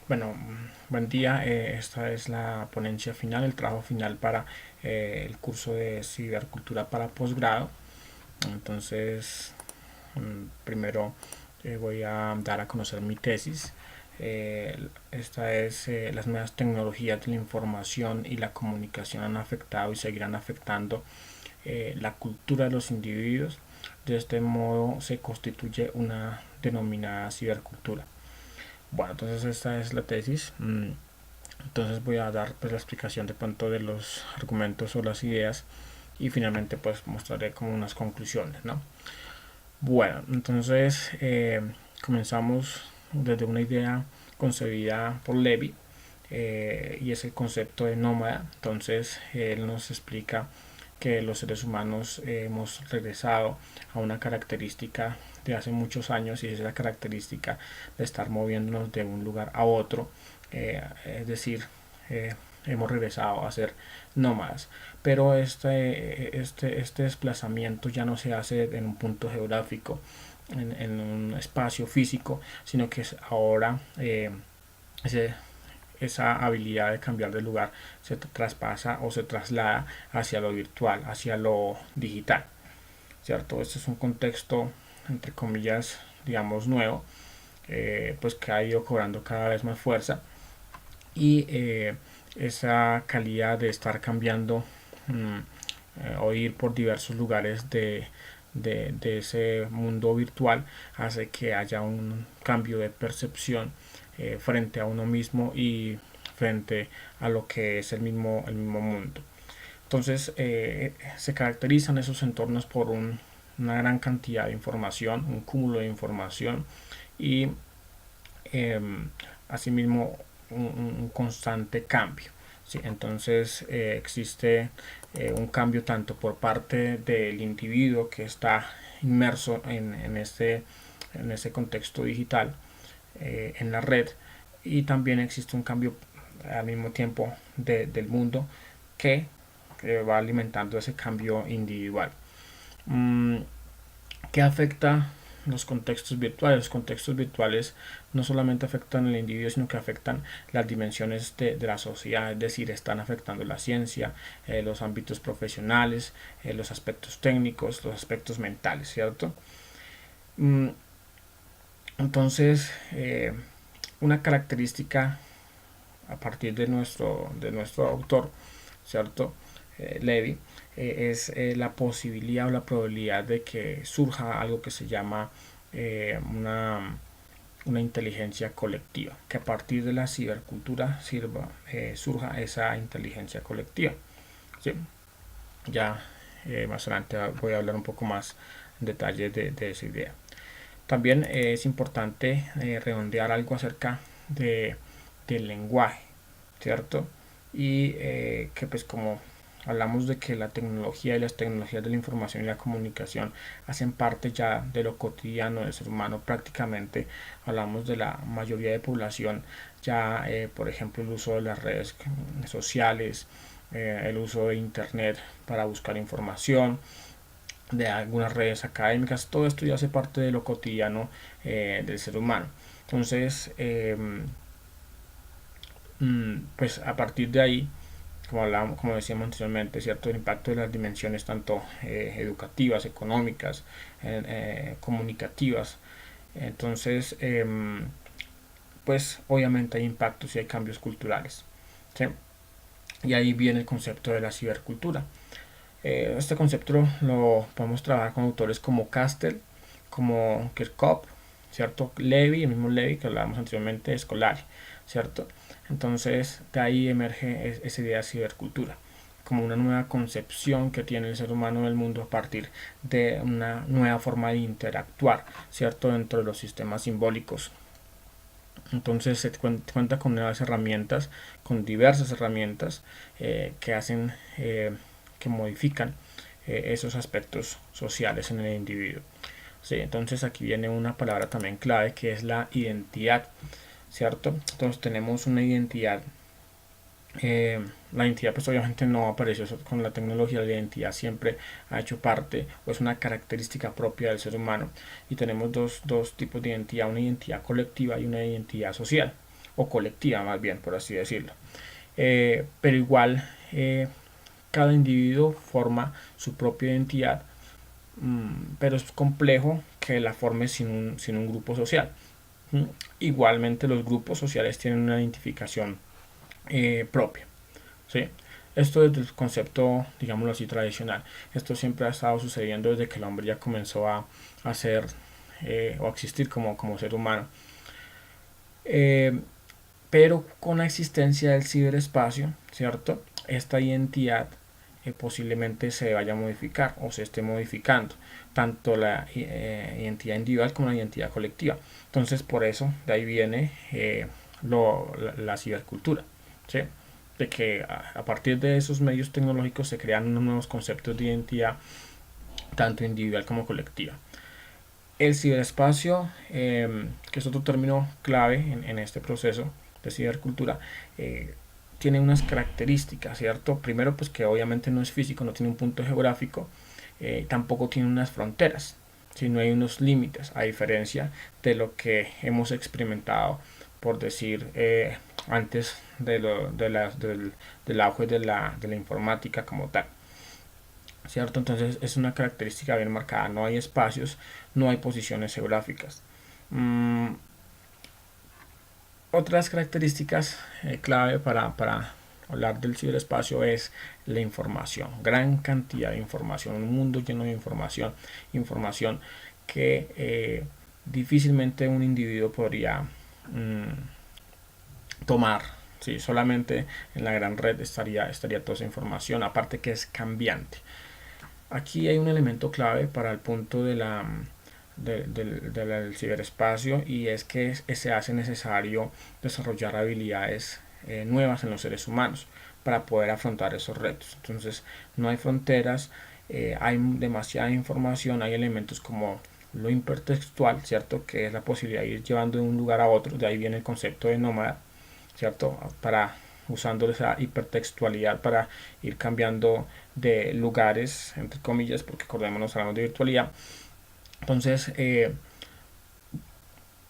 Bueno, buen día. Esta es la ponencia final, el trabajo final para el curso de cibercultura para posgrado. Entonces, primero voy a dar a conocer mi tesis. Esta es las nuevas tecnologías de la información y la comunicación han afectado y seguirán afectando la cultura de los individuos. De este modo se constituye una denominada cibercultura. Bueno, entonces esta es la tesis. Entonces voy a dar pues la explicación de pronto de los argumentos o las ideas y finalmente pues mostraré como unas conclusiones, ¿no? Bueno, entonces comenzamos desde una idea concebida por Levi y es el concepto de nómada. Entonces él nos explica que los seres humanos hemos regresado a una característica de hace muchos años y es la característica de estar moviéndonos de un lugar a otro, es decir, hemos regresado a ser nómadas, pero este desplazamiento ya no se hace en un punto geográfico, en un espacio físico, sino que es ahora ese, esa habilidad de cambiar de lugar se traspasa o se traslada hacia lo virtual, hacia lo digital, ¿cierto? Este es un contexto, entre comillas, digamos, nuevo, pues que ha ido cobrando cada vez más fuerza y esa calidad de estar cambiando o ir por diversos lugares de ese mundo virtual hace que haya un cambio de percepción frente a uno mismo y frente a lo que es el mismo mundo. Entonces se caracterizan esos entornos por una gran cantidad de información, un cúmulo de información y eh, asimismo un constante cambio. ¿Sí? Entonces existe un cambio tanto por parte del individuo que está inmerso en este contexto digital, en la red, y también existe un cambio al mismo tiempo del mundo que va alimentando ese cambio individual. Mm, ¿Qué afecta los contextos virtuales? Los contextos virtuales no solamente afectan al individuo, sino que afectan las dimensiones de la sociedad, es decir, están afectando la ciencia, los ámbitos profesionales, los aspectos técnicos, los aspectos mentales, ¿cierto? Mm, entonces, una característica a partir de nuestro autor, ¿cierto? Levi, es la posibilidad o la probabilidad de que surja algo que se llama una inteligencia colectiva, que a partir de la cibercultura surja esa inteligencia colectiva. ¿Sí? Ya más adelante voy a hablar un poco más en detalle de esa idea. También es importante redondear algo acerca del lenguaje, ¿cierto? Y que pues como hablamos de que la tecnología y las tecnologías de la información y la comunicación hacen parte ya de lo cotidiano del ser humano, prácticamente hablamos de la mayoría de población, ya por ejemplo el uso de las redes sociales, el uso de internet para buscar información, de algunas redes académicas, todo esto ya hace parte de lo cotidiano del ser humano. Entonces, pues a partir de ahí, como decíamos anteriormente, cierto, el impacto de las dimensiones tanto educativas, económicas, comunicativas. Entonces, pues obviamente hay impactos y hay cambios culturales. ¿Sí? Y ahí viene el concepto de la cibercultura. Este concepto lo podemos trabajar con autores como Castell, como Kirchhoff, ¿cierto? Levi, el mismo Levi que hablábamos anteriormente, Scolari, ¿cierto? Entonces de ahí emerge esa idea de cibercultura como una nueva concepción que tiene el ser humano del mundo a partir de una nueva forma de interactuar, ¿cierto? Dentro de los sistemas simbólicos. Entonces se cuenta con nuevas herramientas, con diversas herramientas que hacen, que modifican esos aspectos sociales en el individuo. Sí, entonces aquí viene una palabra también clave que es la identidad, ¿cierto? Entonces tenemos una identidad. La identidad pues obviamente no apareció con la tecnología, la identidad siempre ha hecho parte o es una característica propia del ser humano y tenemos dos tipos de identidad, una identidad colectiva y una identidad social. o colectiva más bien, por así decirlo. Pero igual cada individuo forma su propia identidad, pero es complejo que la forme sin un grupo social. Igualmente los grupos sociales tienen una identificación propia. ¿Sí? Esto desde el concepto, digámoslo así, tradicional. Esto siempre ha estado sucediendo desde que el hombre ya comenzó a ser o a existir como ser humano. Eh, pero con la existencia del ciberespacio, ¿cierto? Esta identidad posiblemente se vaya a modificar o se esté modificando, tanto la identidad individual como la identidad colectiva. Entonces, por eso, de ahí viene la cibercultura, ¿sí? De que a partir de esos medios tecnológicos se crean unos nuevos conceptos de identidad, tanto individual como colectiva. El ciberespacio, que es otro término clave en este proceso de cibercultura, tiene unas características, ¿cierto? Primero, pues que obviamente no es físico, no tiene un punto geográfico, tampoco tiene unas fronteras, sino hay unos límites, a diferencia de lo que hemos experimentado, por decir, antes del auge de la informática como tal. ¿Cierto? Entonces es una característica bien marcada, no hay espacios, no hay posiciones geográficas. Otras características clave para hablar del ciberespacio es la información, gran cantidad de información, un mundo lleno de información, información que difícilmente un individuo podría tomar. Sí, solamente en la gran red estaría toda esa información, aparte que es cambiante. Aquí hay un elemento clave para el punto del ciberespacio, y es que se hace necesario desarrollar habilidades nuevas en los seres humanos para poder afrontar esos retos. Entonces no hay fronteras, hay demasiada información, hay elementos como lo hipertextual, ¿cierto? Que es la posibilidad de ir llevando de un lugar a otro, de ahí viene el concepto de nómada, ¿cierto? Para usando esa hipertextualidad para ir cambiando de lugares, entre comillas, porque acordémonos, hablamos de virtualidad. Entonces,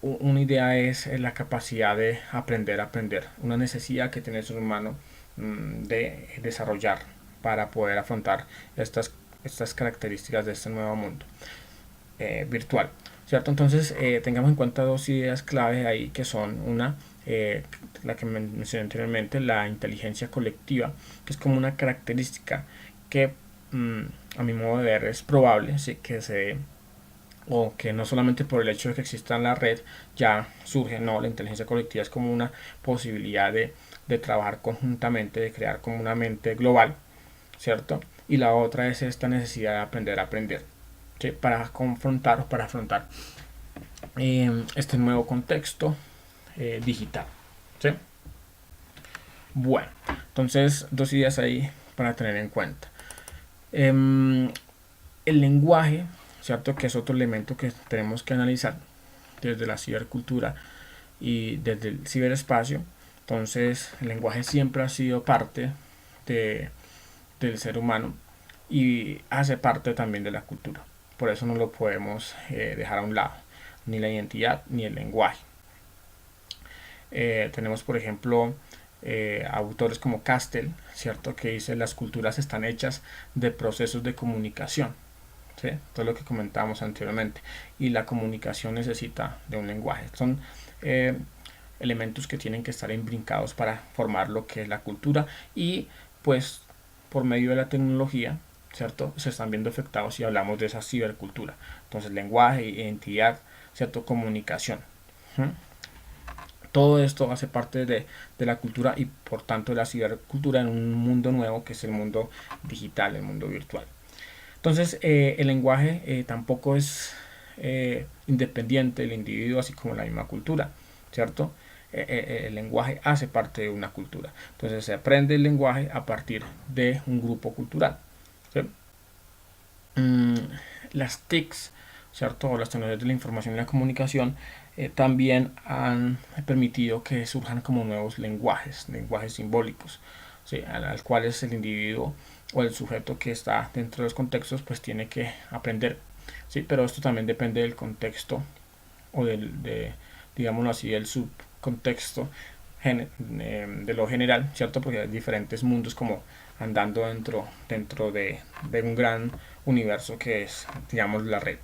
una idea es la capacidad de aprender a aprender, una necesidad que tiene el ser humano de desarrollar para poder afrontar estas características de este nuevo mundo virtual. ¿Cierto? Entonces, tengamos en cuenta dos ideas clave ahí, que son una, la que mencioné anteriormente, la inteligencia colectiva, que es como una característica que a mi modo de ver es probable, sí, que se dé, o que no solamente por el hecho de que exista en la red ya surge, no, la inteligencia colectiva es como una posibilidad de trabajar conjuntamente, de crear como una mente global, ¿cierto? Y la otra es esta necesidad de aprender a aprender, ¿sí? Para confrontar o para afrontar este nuevo contexto digital, ¿sí? Bueno, entonces dos ideas ahí para tener en cuenta. El lenguaje, ¿cierto? Que es otro elemento que tenemos que analizar desde la cibercultura y desde el ciberespacio. Entonces el lenguaje siempre ha sido parte del ser humano y hace parte también de la cultura. Por eso no lo podemos dejar a un lado, ni la identidad ni el lenguaje. Tenemos, por ejemplo, autores como Castell, ¿cierto? Que dice: las culturas están hechas de procesos de comunicación, ¿sí? Todo lo que comentábamos anteriormente, y la comunicación necesita de un lenguaje. Son elementos que tienen que estar imbrincados para formar lo que es la cultura, y pues por medio de la tecnología, ¿cierto? Se están viendo afectados si hablamos de esa cibercultura. Entonces lenguaje, identidad, ¿cierto? Comunicación. ¿Mm? Todo esto hace parte de la cultura y por tanto de la cibercultura en un mundo nuevo que es el mundo digital, el mundo virtual. Entonces el lenguaje tampoco es independiente del individuo, así como la misma cultura, ¿cierto? El lenguaje hace parte de una cultura. Entonces se aprende el lenguaje a partir de un grupo cultural, ¿sí? Las TICs, ¿cierto? O las tecnologías de la información y la comunicación también han permitido que surjan como nuevos lenguajes, lenguajes simbólicos, ¿sí? Al cual es el individuo o el sujeto que está dentro de los contextos pues tiene que aprender, ¿sí? Pero esto también depende del contexto o digámoslo así, del contexto de lo general, ¿cierto? Porque hay diferentes mundos como andando dentro de un gran universo que es, digamos, la red,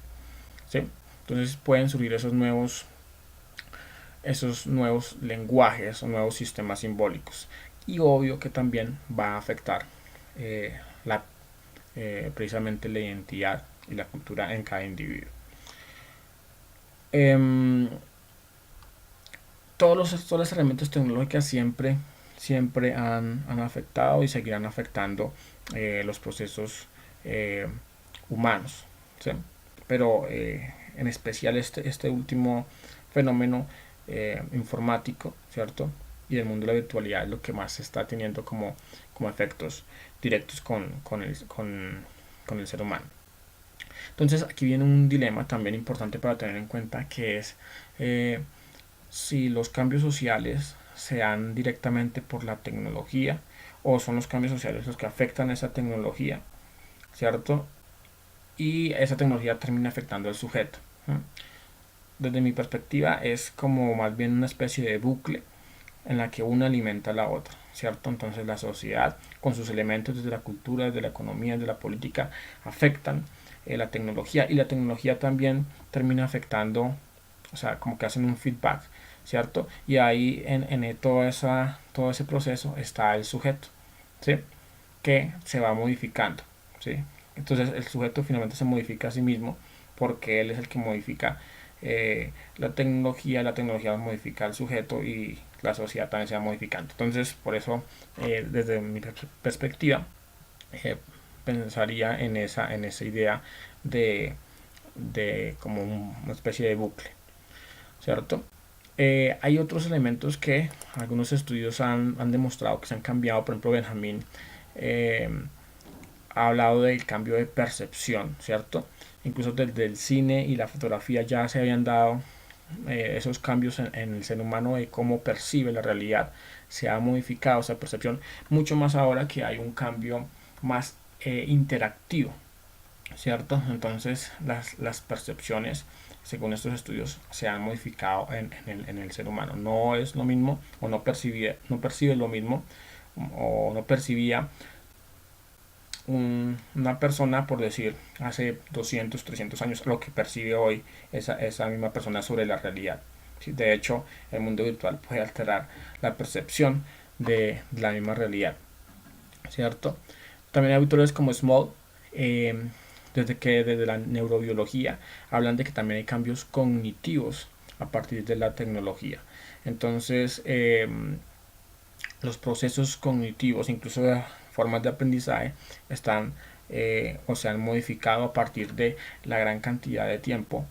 ¿sí? Entonces pueden surgir esos nuevos lenguajes o nuevos sistemas simbólicos. Y obvio que también va a afectar eh, la, precisamente la identidad y la cultura en cada individuo. Em, todas las herramientas tecnológicas siempre han afectado y seguirán afectando los procesos eh, humanos, ¿sí? Pero en especial este último fenómeno informático, ¿cierto? Y el mundo de la virtualidad es lo que más se está teniendo como efectos directos con el ser humano. Entonces aquí viene un dilema también importante para tener en cuenta, que es eh, si los cambios sociales se dan directamente por la tecnología o son los cambios sociales los que afectan a esa tecnología, ¿cierto? Y esa tecnología termina afectando al sujeto. Desde mi perspectiva es como más bien una especie de bucle en la que una alimenta a la otra, ¿cierto? Entonces la sociedad con sus elementos desde la cultura, desde la economía, desde la política afectan la tecnología, y la tecnología también termina afectando, o sea, como que hacen un feedback, ¿cierto? Y ahí todo ese proceso está el sujeto, ¿sí? Que se va modificando, ¿sí? Entonces el sujeto finalmente se modifica a sí mismo porque él es el que modifica la tecnología modifica al sujeto y la sociedad también se va modificando. Entonces, por eso, desde mi perspectiva, eh, pensaría en esa idea de, de como una especie de bucle, ¿cierto? Hay otros elementos que algunos estudios han demostrado que se han cambiado. Por ejemplo, Benjamín eh, ha hablado del cambio de percepción, ¿cierto? Incluso desde el cine y la fotografía ya se habían dado esos cambios en el ser humano de cómo percibe la realidad. Se ha modificado esa percepción, mucho más ahora que hay un cambio más interactivo, ¿cierto? Entonces las percepciones, según estos estudios, se han modificado en el ser humano. No es lo mismo, o no percibe lo mismo, o no percibía una persona, por decir, hace 200, 300 años, lo que percibe hoy esa misma persona sobre la realidad. ¿Sí? De hecho, el mundo virtual puede alterar la percepción de la misma realidad, ¿cierto? También hay autores como Small, desde la neurobiología, hablan de que también hay cambios cognitivos a partir de la tecnología. Entonces, los procesos cognitivos, incluso de formas de aprendizaje, están o se han modificado a partir de la gran cantidad de tiempo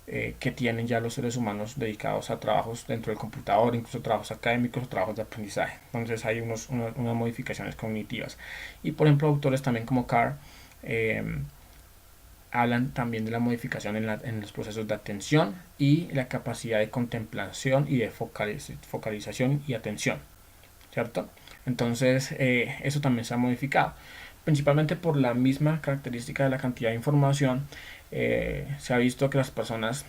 que tienen ya los seres humanos dedicados a trabajos dentro del computador, incluso trabajos académicos o trabajos de aprendizaje. Entonces hay unas modificaciones cognitivas. Y por ejemplo, autores también como Carr eh, hablan también de la modificación en los procesos de atención y la capacidad de contemplación y de focalización y atención, ¿cierto? Entonces eso también se ha modificado, principalmente por la misma característica de la cantidad de información. Se ha visto que las personas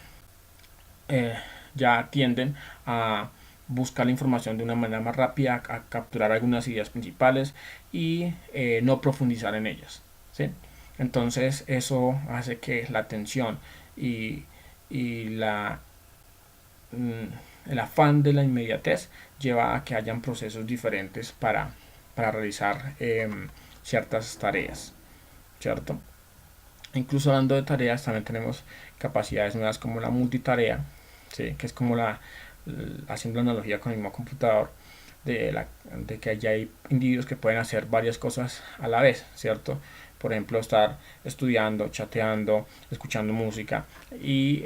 eh, ya tienden a buscar la información de una manera más rápida, a capturar algunas ideas principales y no profundizar en ellas, ¿sí? Entonces eso hace que la atención y, y el afán de la inmediatez lleva a que hayan procesos diferentes para realizar ciertas tareas, ¿cierto? Incluso hablando de tareas, también tenemos capacidades nuevas como la multitarea, ¿sí? Que es como haciendo la analogía con el mismo computador, de que ya hay individuos que pueden hacer varias cosas a la vez, ¿cierto? Por ejemplo, estar estudiando, chateando, escuchando música, y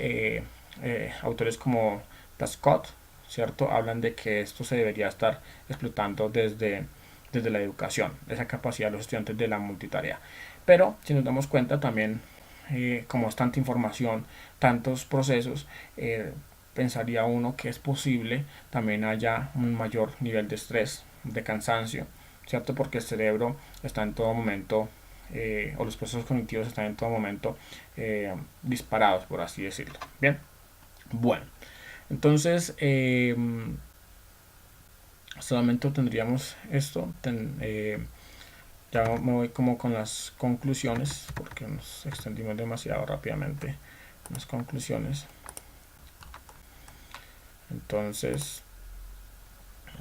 autores como Scott, ¿cierto? Hablan de que esto se debería estar explotando desde la educación, esa capacidad de los estudiantes de la multitarea. Pero si nos damos cuenta también, como es tanta información, tantos procesos, pensaría uno que es posible también haya un mayor nivel de estrés, de cansancio, ¿cierto? Porque el cerebro está en todo momento, o los procesos cognitivos están en todo momento disparados, por así decirlo. Bien, bueno, entonces Hasta el momento tendríamos esto. Ya me voy como con las conclusiones, porque nos extendimos demasiado rápidamente en las conclusiones. Entonces,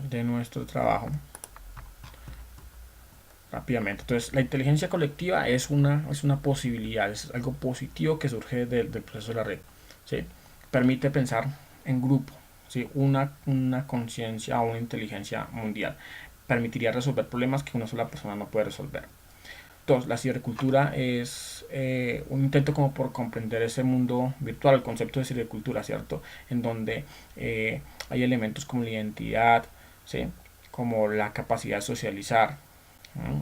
de nuestro trabajo, rápidamente. Entonces, la inteligencia colectiva es una posibilidad, es algo positivo que surge del proceso de la red. ¿Sí? Permite pensar en grupo, ¿sí? Una conciencia o una inteligencia mundial. Permitiría resolver problemas que una sola persona no puede resolver. Dos, la cibercultura es un intento como por comprender ese mundo virtual, el concepto de cibercultura, ¿cierto? En donde hay elementos como la identidad, ¿sí? Como la capacidad de socializar,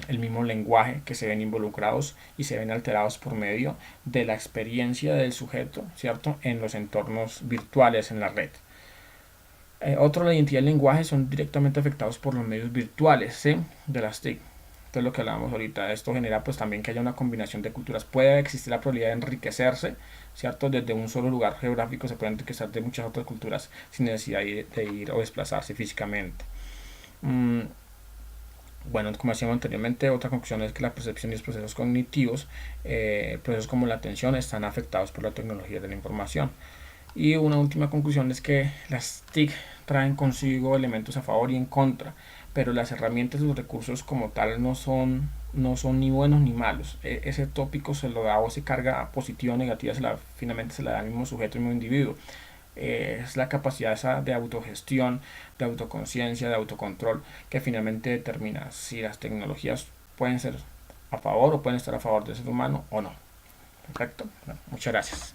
el mismo lenguaje, que se ven involucrados y se ven alterados por medio de la experiencia del sujeto, ¿cierto? En los entornos virtuales en la red. Otro, la identidad y el lenguaje son directamente afectados por los medios virtuales, ¿sí? De las TIC. Entonces, lo que hablábamos ahorita, esto genera pues también que haya una combinación de culturas. Puede existir la probabilidad de enriquecerse, ¿cierto? Desde un solo lugar geográfico se puede enriquecer de muchas otras culturas sin necesidad de ir o desplazarse físicamente. Bueno, como decíamos anteriormente, otra conclusión es que la percepción y los procesos cognitivos, procesos como la atención, están afectados por la tecnología de la información. Y una última conclusión es que las TIC traen consigo elementos a favor y en contra, pero las herramientas y los recursos como tal no son ni buenos ni malos. Ese tópico se lo da o se carga positiva o negativa, finalmente se la da al mismo sujeto, al mismo individuo. Es la capacidad esa de autogestión, de autoconciencia, de autocontrol, que finalmente determina si las tecnologías pueden ser a favor o pueden estar a favor del ser humano o no. Perfecto. Bueno, muchas gracias.